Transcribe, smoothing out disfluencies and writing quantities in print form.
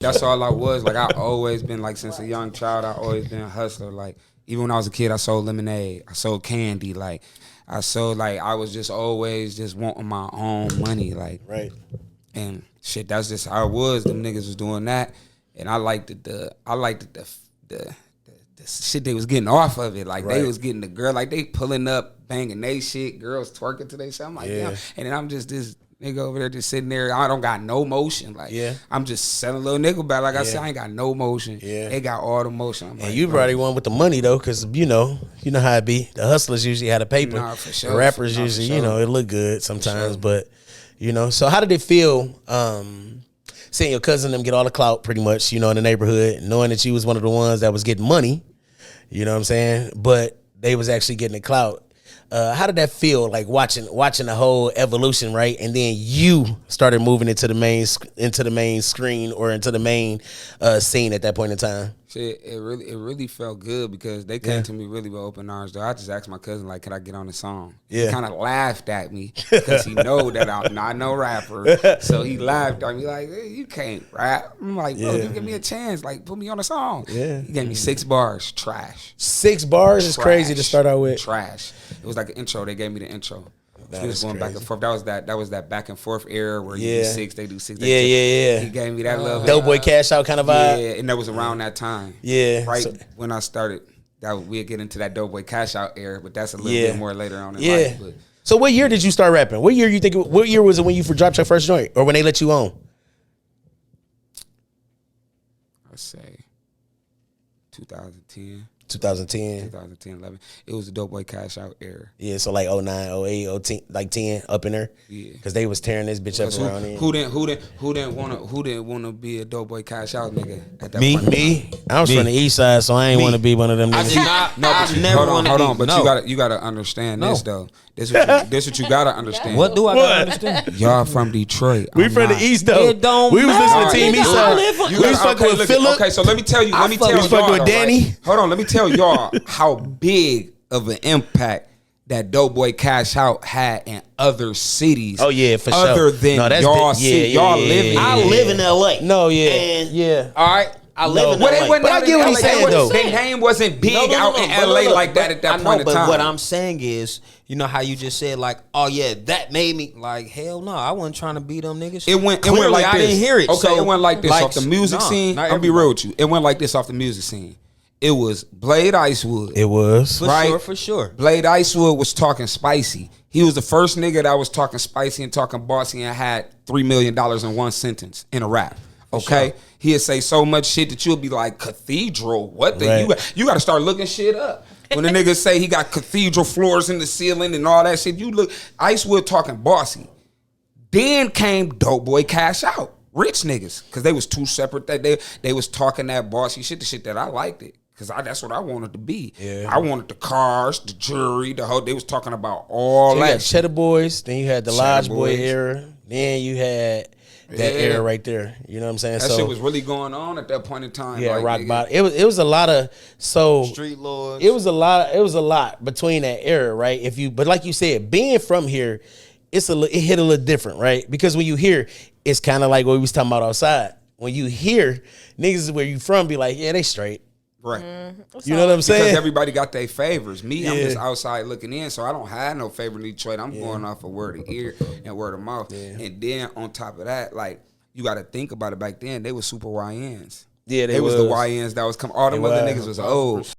That's all I was. Like, I always been, like, since a young child, I always been a hustler. Like, even when I was a kid, I sold lemonade. I sold candy. Like, I was just always just wanting my own money. Like, right. And shit, that's just how it was. Them niggas was doing that. And I liked it, the shit they was getting off of it. Like, they was getting the girl, like, they pulling up, banging they shit, girls twerking to they shit. I'm like, yeah. And then I'm just this nigga over there just sitting there. I don't got no motion. Like, I'm just selling a little nickel back. Like I said, I ain't got no motion. They got all the motion. I'm and like, you probably one with the money though, because you know how it be. The hustlers usually had the paper. Nah, for sure. The rappers usually, you know, it look good sometimes, but you know. So how did it feel? Seeing your cousin them get all the clout pretty much, you know, in the neighborhood, knowing that you was one of the ones that was getting money, you know what I'm saying? But they was actually getting the clout. How did that feel, like watching the whole evolution, right? And then you started moving into the main screen or into the main scene at that point in time. Shit, it really felt good because they came to me really with open arms. Though I just asked my cousin, like, "Can I get on the song?" He kind of laughed at me because he know that I'm not no rapper. So he laughed at me like, hey, "You can't rap." I'm like, "Bro, you give me a chance. Like, put me on the song." Yeah. He gave me 6 bars. Trash. 6 bars is crazy to start out with. Trash. It was like an intro. They gave me the intro. That we was going crazy. back and forth. That was that back and forth era where you do 6, they do 6. Yeah. He gave me that little Doughboy Cash Out kind of vibe. Yeah, and that was around that time. Yeah. Right when I started, we'll get into that Doughboy Cash Out era, but that's a little bit more later on in life. But. So what year did you start rapping? What year was it when you dropped your first joint, or when they let you on? I'd say 2010. 2010. 11. It was the Doughboy Cash Out era. Yeah, so like 09, 08, 010, like 10 up in there. Yeah, because they was tearing this bitch up around here. Who didn't wanna be a Doughboy Cash Out nigga at that Me? point? Me? I was from the east side, so I ain't want to be one of them niggas. Hold on, but you gotta understand this though. This what you gotta understand. What do I gotta understand? Y'all from Detroit. We from the east though. It don't we was listening to Team matter. East Side. We was fucking with Philip. Okay, so let me tell you. We was fucking with Danny. Right? Hold on, let me tell y'all how big of an impact that Doughboy Cash Out had in other cities. Oh yeah, for sure. Other than y'all city. Y'all live. I live in L.A. No, And all right. I live in LA. LA. But I get what he's saying, though. Their name wasn't big out in LA like that at that point in time. But what I'm saying is, you know how you just said, like, oh yeah, that made me like, hell no, I wasn't trying to beat them niggas. It went like this. I didn't hear it. Okay, so, it went like this off the music scene. I'll be real with you. It went like this off the music scene. It was Blade Icewood. It was. For sure. Blade Icewood was talking spicy. He was the first nigga that was talking spicy and talking bossy and had $3 million in one sentence in a rap. Okay? He'd say so much shit that you'll be like, cathedral? What the? You got to start looking shit up. When the niggas say he got cathedral floors in the ceiling and all that shit, you look, Icewood talking bossy. Then came Doughboy Cash Out. Rich niggas. Because they was two separate, they was talking that bossy shit, the shit that I liked it. Because that's what I wanted to be. Yeah. I wanted the cars, the jury, the whole, they was talking about all that. You had Cheddar Boys, then you had the Lodge Boy era, then you had that era right there. You know what I'm saying? That shit was really going on at that point in time. Yeah, like, rock bottom. It was a lot of Street Lords. It was a lot between that era, right? But like you said, being from here, it hit a little different, right? Because when you hear, it's kind of like what we was talking about outside. When you hear niggas where you from be like, yeah, they straight. Right. You know what I'm saying? Because everybody got their favors. Me, I'm just outside looking in, so I don't have no favor in Detroit. I'm going off of word of ear and word of mouth. Yeah. And then on top of that, like, you got to think about it. Back then, they were super YNs. Yeah, they was the YNs that was coming. All them other niggas was old.